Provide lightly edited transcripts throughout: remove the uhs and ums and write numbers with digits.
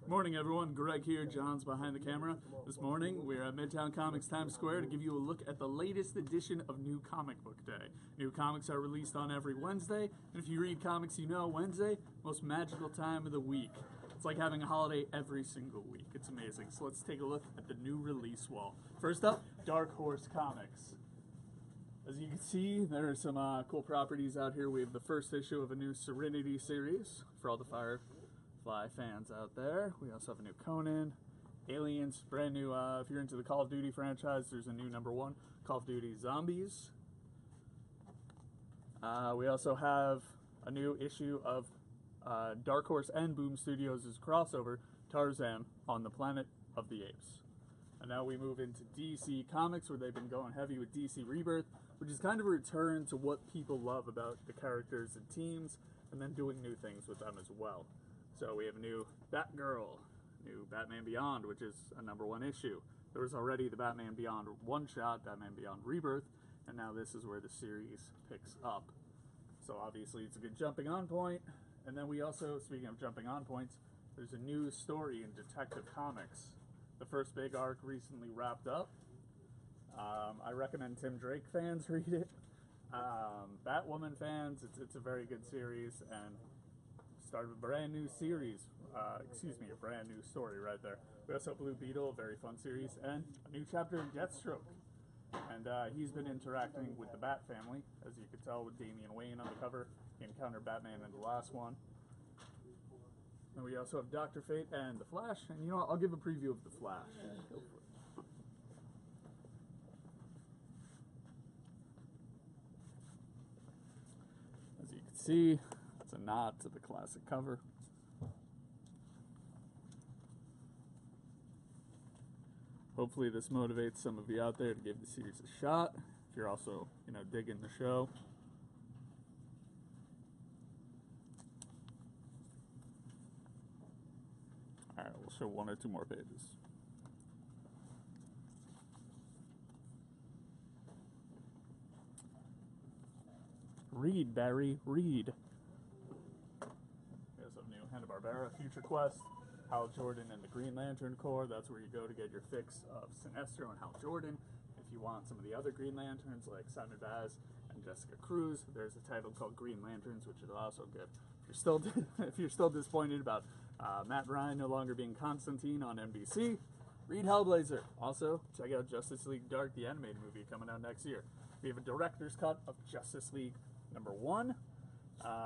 Morning, everyone. Greg here. John's behind the camera. This morning, we're at Midtown Comics Times Square to give you a look at the latest edition of New Comic Book Day. New comics are released on every Wednesday, and if you read comics, you know Wednesday, most magical time of the week. It's like having a holiday every single week. It's amazing. So let's take a look at the new release wall. First up, Dark Horse Comics. As you can see, there are some cool properties out here. We have the first issue of a new Serenity series for all the Firefly fans out there. We also have a new Conan, Aliens, brand new, if you're into the Call of Duty franchise, there's a new #1, Call of Duty Zombies. We also have a new issue of Dark Horse and Boom Studios' crossover, Tarzan on the Planet of the Apes. And now we move into DC Comics, where they've been going heavy with DC Rebirth, which is kind of a return to what people love about the characters and teams, and then doing new things with them as well. So we have a new Batgirl, new Batman Beyond, which is a #1 issue. There was already the Batman Beyond one-shot, Batman Beyond Rebirth, and now this is where the series picks up. So obviously it's a good jumping on point. And then we also, speaking of jumping on points, there's a new story in Detective Comics. The first big arc recently wrapped up. I recommend Tim Drake fans read it. Batwoman fans, it's a very good series, and started a brand new series. A brand new story right there. We also have Blue Beetle, a very fun series, and a new chapter in Deathstroke. And he's been interacting with the Bat family, as you could tell with Damian Wayne on the cover. He encountered Batman in the last one. And we also have Dr. Fate and The Flash. And you know what? I'll give a preview of The Flash. Go for it. As you can see, it's a nod to the classic cover. Hopefully this motivates some of you out there to give the series a shot, if you're also, digging the show. Alright, we'll show 1 or 2 more pages. Read, Barry, read. We have some new Hanna-Barbera Future Quest, Hal Jordan and the Green Lantern Corps. That's where you go to get your fix of Sinestro and Hal Jordan. If you want some of the other Green Lanterns like Simon Baz and Jessica Cruz, there's a title called Green Lanterns, which is also good. If you're still disappointed about Matt Ryan no longer being Constantine on NBC, read Hellblazer. Also, check out Justice League Dark, the animated movie, coming out next year. We have a director's cut of Justice League #1.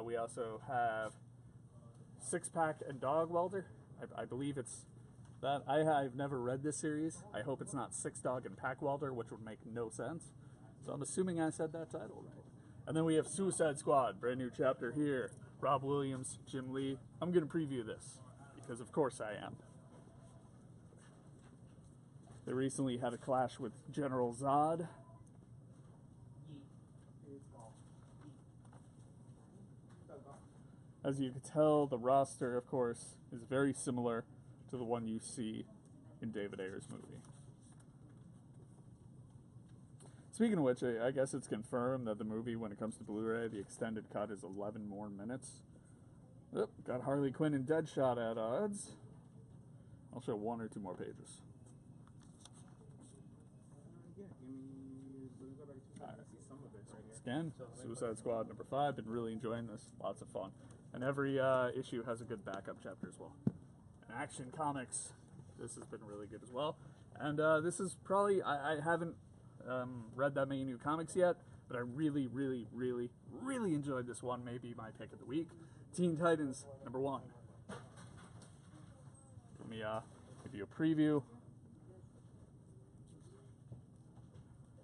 We also have Six Pack and Dog Welder. I believe it's that. I've never read this series. I hope it's not Six Dog and Pack Welder, which would make no sense. So I'm assuming I said that title right. And then we have Suicide Squad, brand new chapter here. Rob Williams, Jim Lee. I'm going to preview this, because of course I am. They recently had a clash with General Zod. As you can tell, the roster, of course, is very similar to the one you see in David Ayer's movie. Speaking of which, I guess it's confirmed that the movie, when it comes to Blu-ray, the extended cut is 11 more minutes. Oh, got Harley Quinn and Deadshot at odds. I'll show 1 or 2 more pages. Again, Suicide Squad #5. Been really enjoying this. Lots of fun. And every issue has a good backup chapter as well. And Action Comics. This has been really good as well. And this is probably, I haven't read that many new comics yet, but I really, really, really, really enjoyed this one. Maybe my pick of the week. Teen Titans #1. Let me give you a preview.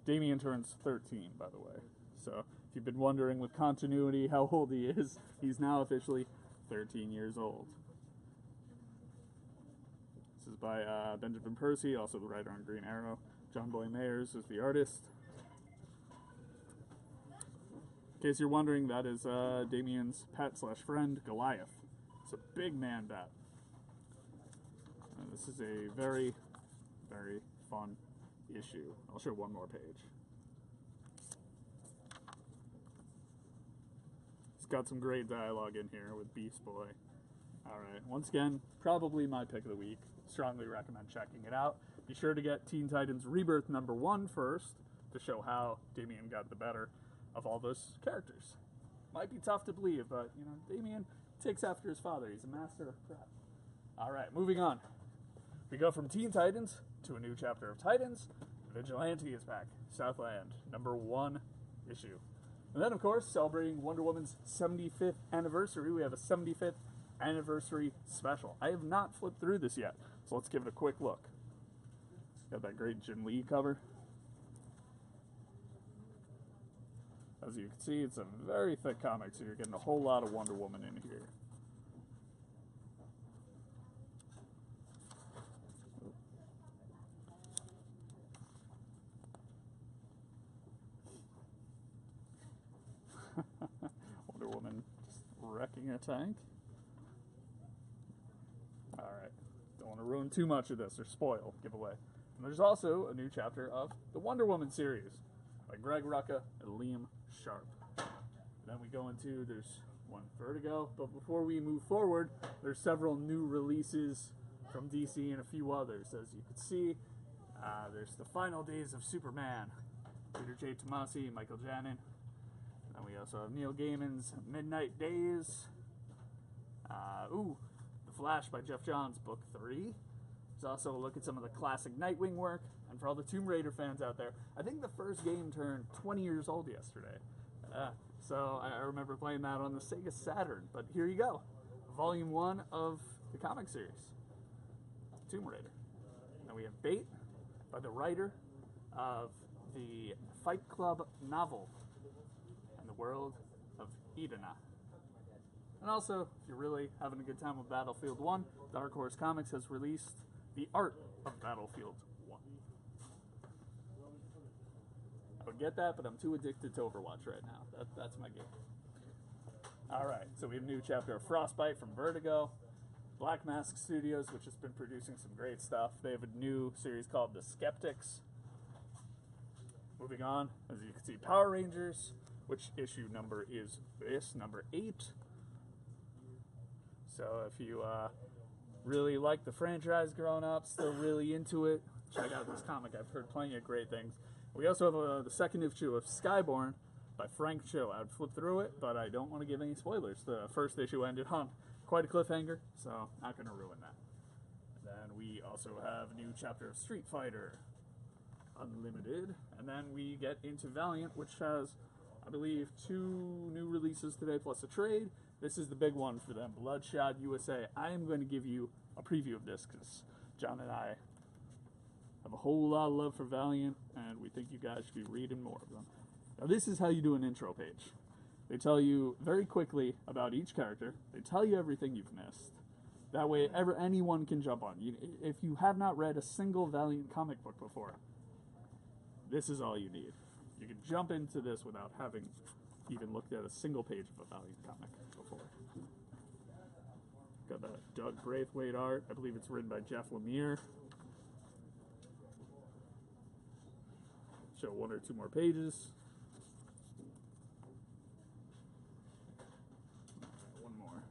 Damian turns 13, by the way. So if you've been wondering with continuity how old he is, he's now officially 13 years old. This is by Benjamin Percy, also the writer on Green Arrow. John Boy Mayers is the artist. In case you're wondering, that is Damian's pet/friend, Goliath. It's a big man bat. This is a very, very fun issue. I'll show 1 more page. It's got some great dialogue in here with Beast Boy. Alright. Alright, once again, probably my pick of the week. Strongly recommend checking it out. Be sure to get Teen Titans Rebirth #1 first to show how Damian got the better of all those characters. Might be tough to believe, but, you know, Damian takes after his father. He's a master of prep. Alright, moving on. We go from Teen Titans to a new chapter of Titans. Vigilante is back. Southland, #1 issue. And then, of course, celebrating Wonder Woman's 75th anniversary, we have a 75th anniversary special. I have not flipped through this yet, so let's give it a quick look. Got that great Jim Lee cover. As you can see, it's a very thick comic, so you're getting a whole lot of Wonder Woman in here. Wonder Woman just wrecking a tank. Alright, don't want to ruin too much of this or spoil, give away. And there's also a new chapter of the Wonder Woman series by Greg Rucka and Liam Sharp. Then we go into, there's one Vertigo, but before we move forward, there's several new releases from DC and a few others. As you can see, there's The Final Days of Superman, Peter J. Tomasi, Michael Janin. And we also have Neil Gaiman's Midnight Days. The Flash by Jeff Johns, Book 3. There's also a look at some of the classic Nightwing work. And for all the Tomb Raider fans out there, I think the first game turned 20 years old yesterday. So I remember playing that on the Sega Saturn. But here you go. Volume 1 of the comic series, Tomb Raider. And we have Bait by the writer of the Fight Club novel and the world of Edena. And also, if you're really having a good time with Battlefield 1, Dark Horse Comics has released the art of Battlefield 1. I would get that, but I'm too addicted to Overwatch right now. That's my game. Alright, so we have a new chapter of Frostbite from Vertigo. Black Mask Studios, which has been producing some great stuff. They have a new series called The Skeptics. Moving on, as you can see, Power Rangers, which issue number is this, number 8. So if you really like the franchise growing up, still really into it, check out this comic. I've heard plenty of great things. We also have the second issue of Skyborn by Frank Cho. I would flip through it, but I don't want to give any spoilers. The first issue ended on quite a cliffhanger, so not going to ruin that. And then we also have a new chapter of Street Fighter Unlimited. And then we get into Valiant, which has, I believe, 2 new releases today, plus a trade. This is the big one for them, Bloodshot USA. I am going to give you a preview of this because John and I have a whole lot of love for Valiant, and we think you guys should be reading more of them. Now, this is how you do an intro page. They tell you very quickly about each character. They tell you everything you've missed. That way, anyone can jump on. If you have not read a single Valiant comic book before, this is all you need. You can jump into this without having even looked at a single page of a Valiant comic before. Got the Doug Braithwaite art. I believe it's written by Jeff Lemire. Show 1 or 2 more pages. One more.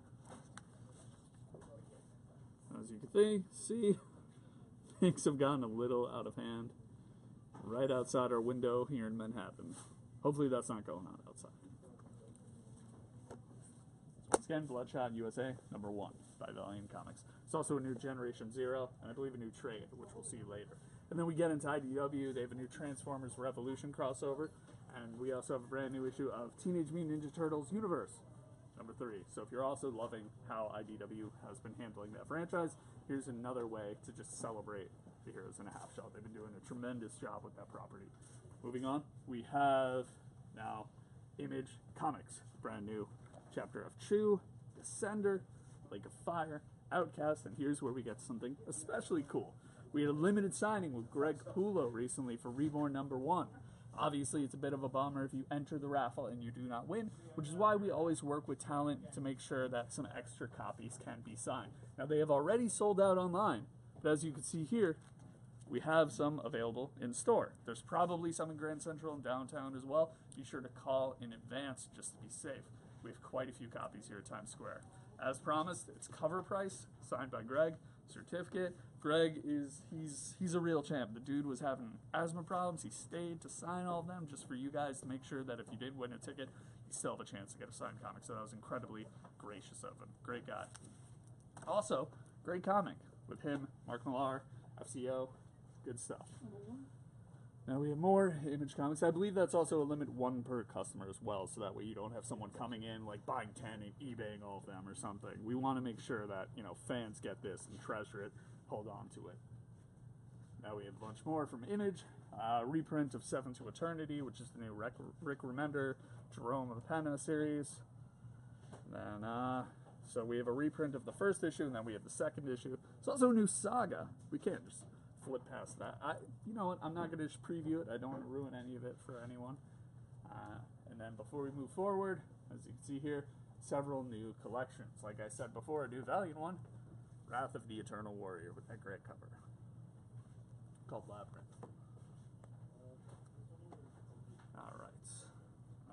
As you can see, things have gotten a little out of hand. Right outside our window here in Manhattan. Hopefully that's not going on outside. So once again, Bloodshot USA, number 1 by Valiant Comics. It's also a new Generation Zero, and I believe a new trade, which we'll see later. And then we get into IDW. They have a new Transformers Revolution crossover, and we also have a brand new issue of Teenage Mutant Ninja Turtles Universe, number 3. So if you're also loving how IDW has been handling that franchise, here's another way to just celebrate the Heroes in a Half Shell. They've been doing a tremendous job with that property. Moving on, we have now Image Comics, brand new chapter of Chew, Descender, Lake of Fire, Outcast, and here's where we get something especially cool. We had a limited signing with Greg Pulo recently for Reborn number 1. Obviously, it's a bit of a bummer if you enter the raffle and you do not win, which is why we always work with talent to make sure that some extra copies can be signed. Now, they have already sold out online, but as you can see here, we have some available in store. There's probably some in Grand Central and downtown as well. Be sure to call in advance just to be safe. We have quite a few copies here at Times Square. as promised, it's cover price, signed by Greg, certificate. Greg he's a real champ. The dude was having asthma problems. He stayed to sign all of them just for you guys to make sure that if you did win a ticket, you still have a chance to get a signed comic. So that was incredibly gracious of him. Great guy. Also, great comic with him, Mark Millar, FCO, good stuff. Now we have more Image comics. I believe that's also a limit 1 per customer as well, so that way you don't have someone coming in like buying 10 and eBaying all of them or something. We want to make sure that, you know, fans get this and treasure it, hold on to it. Now we have a bunch more from Image. Reprint of Seven to Eternity, which is the new Rick Remender, Jerome of the Penna series. And then, so we have a reprint of the first issue, and then we have the second issue. It's also a new saga. We can't just flip past that. You know what? I'm not going to just preview it. I don't want to ruin any of it for anyone. And then before we move forward, as you can see here, several new collections. Like I said before, a new Valiant one, Wrath of the Eternal Warrior with that great cover called Labyrinth. All right.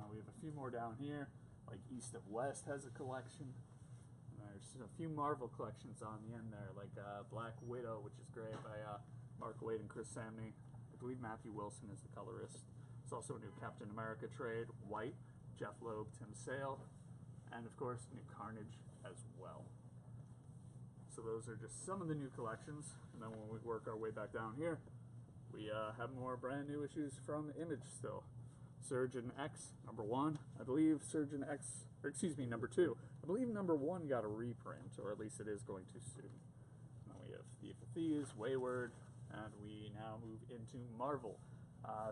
We have a few more down here. Like East of West has a collection. There's a few Marvel collections on the end there, like Black Widow, which is great, by Mark Waid and Chris Samney. I believe Matthew Wilson is the colorist. There's also a new Captain America trade, White, Jeff Loeb, Tim Sale, and of course, new Carnage as well. So those are just some of the new collections. And then when we work our way back down here, we have more brand new issues from Image still. Surgeon X, number 1. I believe Surgeon X, or excuse me, number 2. I believe number 1 got a reprint, or at least it is going to soon. And then we have Thief of Thieves, Wayward, and we now move into Marvel.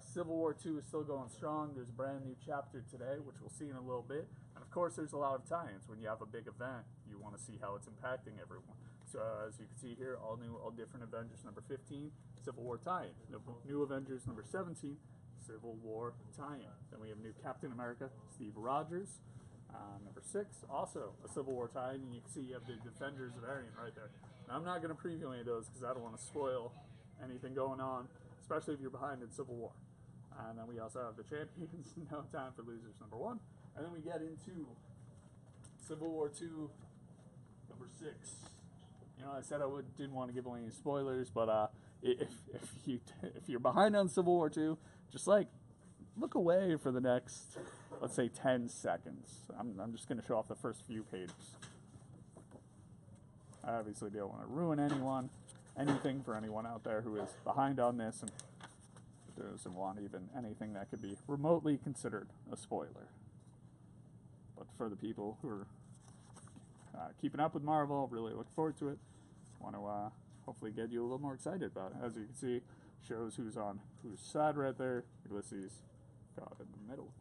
Civil War 2 is still going strong. There's a brand new chapter today, which we'll see in a little bit. And of course, there's a lot of tie-ins. When you have a big event, you want to see how it's impacting everyone. So as you can see here, all new, all different Avengers number 15, Civil War tie-in. New Avengers number 17, Civil War tie-in. Then we have new Captain America, Steve Rogers. Number 6, also a Civil War tie-in, and you can see you have the Defenders of Arion right there. Now, I'm not going to preview any of those because I don't want to spoil anything going on, especially if you're behind in Civil War. And then we also have the Champions, No Time for Losers, number 1. And then we get into Civil War 2, number 6. You know, I said I didn't want to give away any spoilers, but if you're behind on Civil War 2, just like look away for the next, let's say, 10 seconds. I'm just going to show off the first few pages. I obviously don't want to ruin anything for anyone out there who is behind on this and doesn't want even anything that could be remotely considered a spoiler. But for the people who are keeping up with Marvel, really look forward to it. Want to hopefully get you a little more excited about it. As you can see, shows who's on whose side right there. Ulysses got in the middle.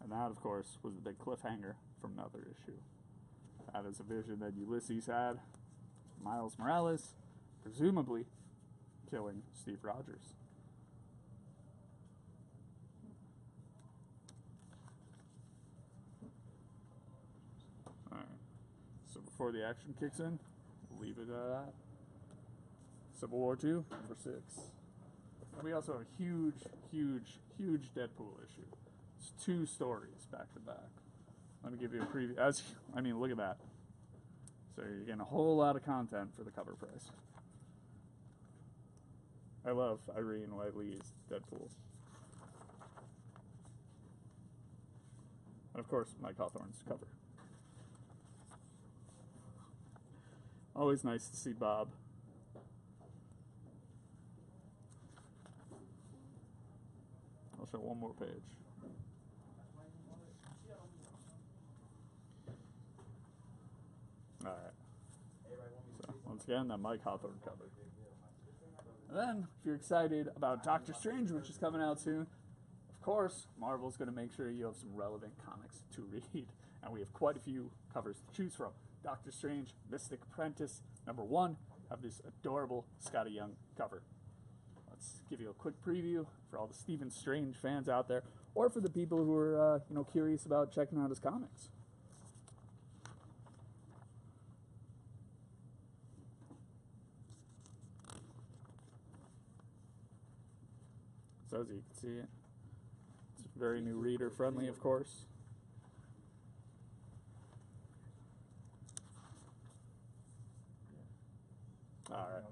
And that, of course, was the big cliffhanger from another issue. That is a vision that Ulysses had. Miles Morales, presumably, killing Steve Rogers. Alright. So before the action kicks in, we'll leave it at that. Civil War 2, number 6. And we also have a huge Deadpool issue. It's 2 stories back to back. Let me give you a preview. Look at that. So you're getting a whole lot of content for the cover price. I love Irene Whiteley's Deadpool. And of course, Mike Hawthorne's cover. Always nice to see Bob. I'll show one more page. Alright. So, once again, that Mike Hawthorne cover. And then, if you're excited about Doctor Strange, which is coming out soon, of course, Marvel's going to make sure you have some relevant comics to read. And we have quite a few covers to choose from. Doctor Strange, Mystic Apprentice, number 1, have this adorable Scotty Young cover. Let's give you a quick preview for all the Stephen Strange fans out there, or for the people who are curious about checking out his comics. So as you can see, it's very new reader friendly, of course. Alright.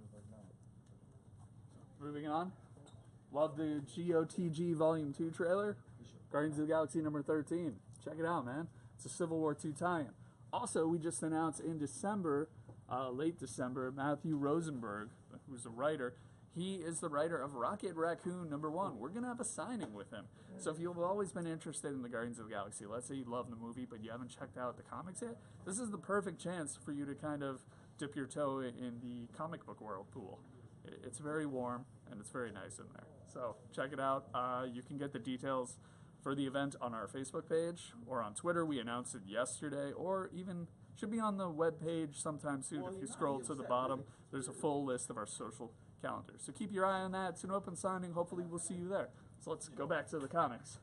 Moving on. Love the GOTG Volume 2 trailer. Guardians of the Galaxy number 13. Check it out, man. It's a Civil War II tie-in. Also, we just announced in December, late December, Matthew Rosenberg, who's a writer, he is the writer of Rocket Raccoon number 1. We're going to have a signing with him. So if you've always been interested in the Guardians of the Galaxy, let's say you love the movie, but you haven't checked out the comics yet, this is the perfect chance for you to kind of dip your toe in the comic book world pool. It's very warm, and it's very nice in there. So check it out. You can get the details for the event on our Facebook page or on Twitter. We announced it yesterday, or even should be on the web page sometime soon. If you scroll to the bottom, there's a full list of our social calendars. So keep your eye on that. It's an open signing. Hopefully we'll see you there. So let's go back to the comics.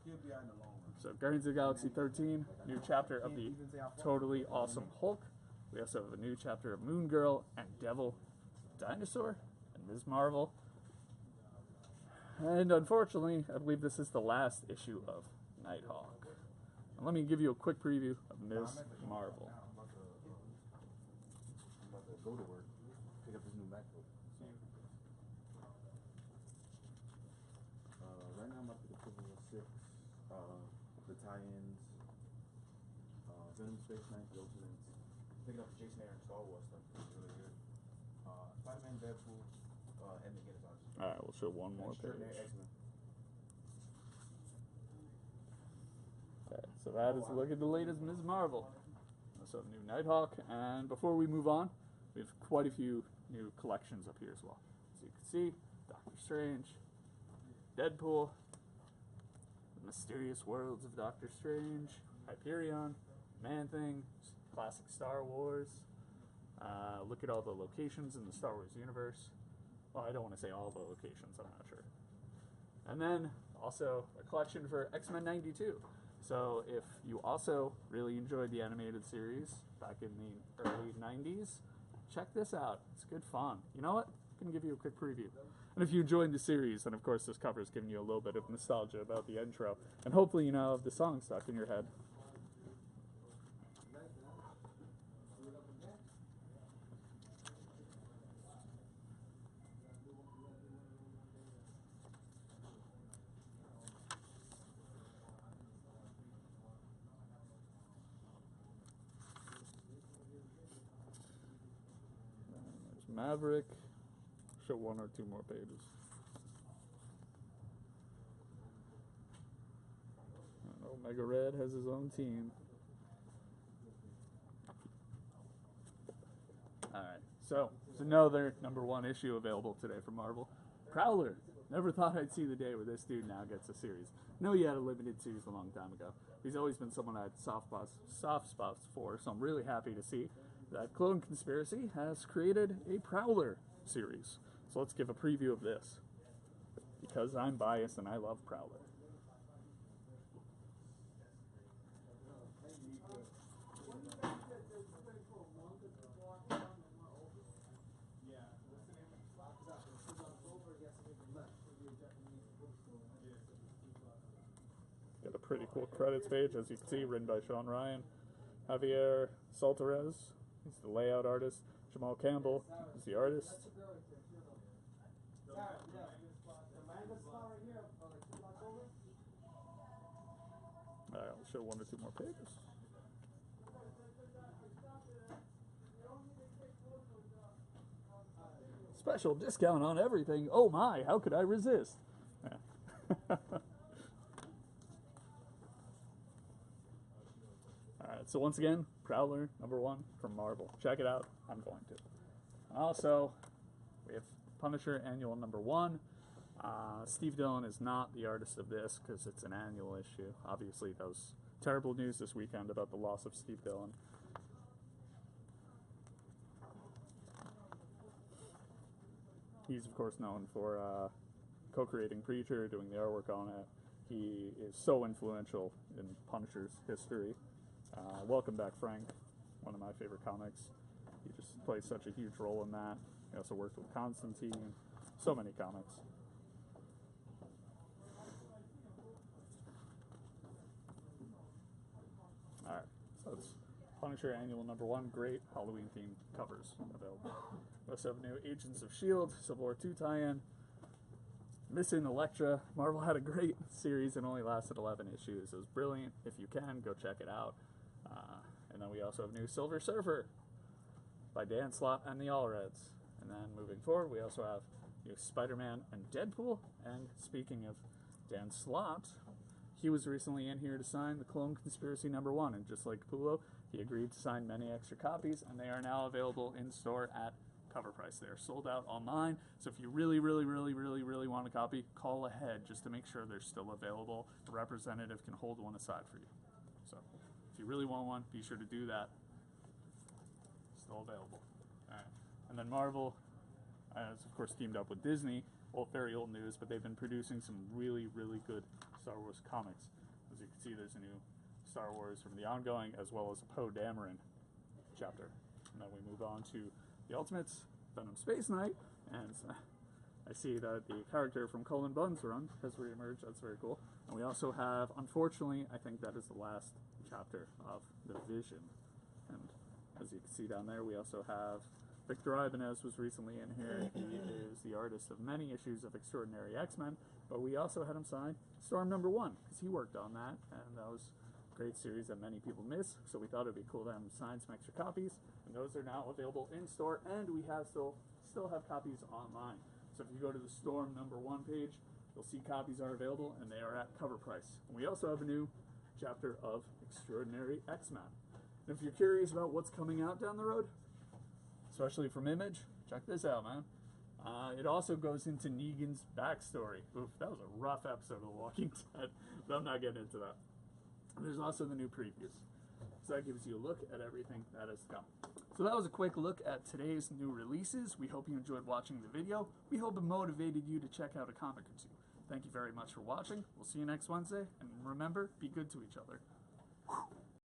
So Guardians of the Galaxy 13, new chapter of the totally awesome Hulk. We also have a new chapter of Moon Girl and Devil Dinosaur and Ms. Marvel. And unfortunately, I believe this is the last issue of Nighthawk. And let me give you a quick preview of Ms. Marvel. I'm about to go to work, pick up this new MacBook. Right now I'm up to the Civil War 6, the tie-ins, Venom Space Knight, the Ultimates, picking up the Jason Aaron Star Wars stuff, which is really good. Spider-Man, Deadpool, and the Guinness Arts. Alright, we'll show one more page. Okay, so that is a look at the latest Ms. Marvel. So new Nighthawk, and before we move on, we have quite a few new collections up here as well. As you can see, Doctor Strange, Deadpool, The Mysterious Worlds of Doctor Strange, Hyperion, Man-Thing, classic Star Wars. Look at all the locations in the Star Wars universe. Well, I don't want to say all the locations, I'm not sure. And then also a collection for X-Men 92. So if you also really enjoyed the animated series back in the early 90s, check this out. It's good fun. You know what? I can give you a quick preview. And if you enjoyed the series, then of course this cover is giving you a little bit of nostalgia about the intro. And hopefully you now have the song stuck in your head. Maverick. Show one or two more pages. Omega Red has his own team. Alright, so there's another #1 issue available today from Marvel. Prowler. Never thought I'd see the day where this dude now gets a series. I know he had a limited series a long time ago. He's always been someone I had soft spots for, so I'm really happy to see that Clone Conspiracy has created a Prowler series. So let's give a preview of this, because I'm biased and I love Prowler. Got a pretty cool credits page, as you can see, written by Sean Ryan. Javier Saltarez, he's the layout artist. Jamal Campbell is the artist. Alright, I'll show one or two more pages. Special discount on everything. Oh my, how could I resist? Yeah. Alright, so once again, Prowler, #1 from Marvel. Check it out. I'm going to. Also, we have Punisher Annual #1. Steve Dillon is not the artist of this because it's an annual issue. Obviously, that was terrible news this weekend about the loss of Steve Dillon. He's, of course, known for co-creating Preacher, doing the artwork on it. He is so influential in Punisher's history. Welcome back, Frank, one of my favorite comics. He just plays such a huge role in that. He also worked with Constantine, so many comics. Alright, so that's Punisher Annual #1, great Halloween themed covers available. We also have new Agents of S.H.I.E.L.D., Civil War 2 tie-in, Missing Elektra. Marvel had a great series and only lasted 11 issues. It was brilliant. If you can, go check it out. And then we also have new Silver Surfer by Dan Slott and the Allreds. And then moving forward, we also have new Spider-Man and Deadpool. And speaking of Dan Slott, he was recently in here to sign the Clone Conspiracy #1, and just like Capullo, he agreed to sign many extra copies, and they are now available in store at cover price. They are sold out online, so if you really want a copy, call ahead just to make sure they're still available. A representative can hold one aside for you. So if you really want one, be sure to do that. Still available. All right. And then Marvel has, of course, teamed up with Disney. Well, very old news, but they've been producing some really good Star Wars comics. As you can see, there's a new Star Wars from the ongoing, as well as a Poe Dameron chapter. And then we move on to the Ultimates, Venom Space Knight, and I see that the character from Cullen Bunn's run has reemerged. That's very cool. And we also have, unfortunately, I think that is the last chapter of The Vision. And as you can see down there, we also have Victor Ibanez was recently in here. He is the artist of many issues of Extraordinary X-Men, but we also had him sign Storm #1 because he worked on that, and that was a great series that many people miss. So we thought it'd be cool to have him sign some extra copies, and those are now available in store, and we have still have copies online. So if you go to the Storm #1 page, you'll see copies are available, and they are at cover price. And we also have a new chapter of Extraordinary X-Men. And if you're curious about what's coming out down the road, especially from Image, check this out, man. It also goes into Negan's backstory. Oof, that was a rough episode of The Walking Dead, but I'm not getting into that. And there's also the new previews. So that gives you a look at everything that has come. So that was a quick look at today's new releases. We hope you enjoyed watching the video. We hope it motivated you to check out a comic or two. Thank you very much for watching. We'll see you next Wednesday. And remember, be good to each other.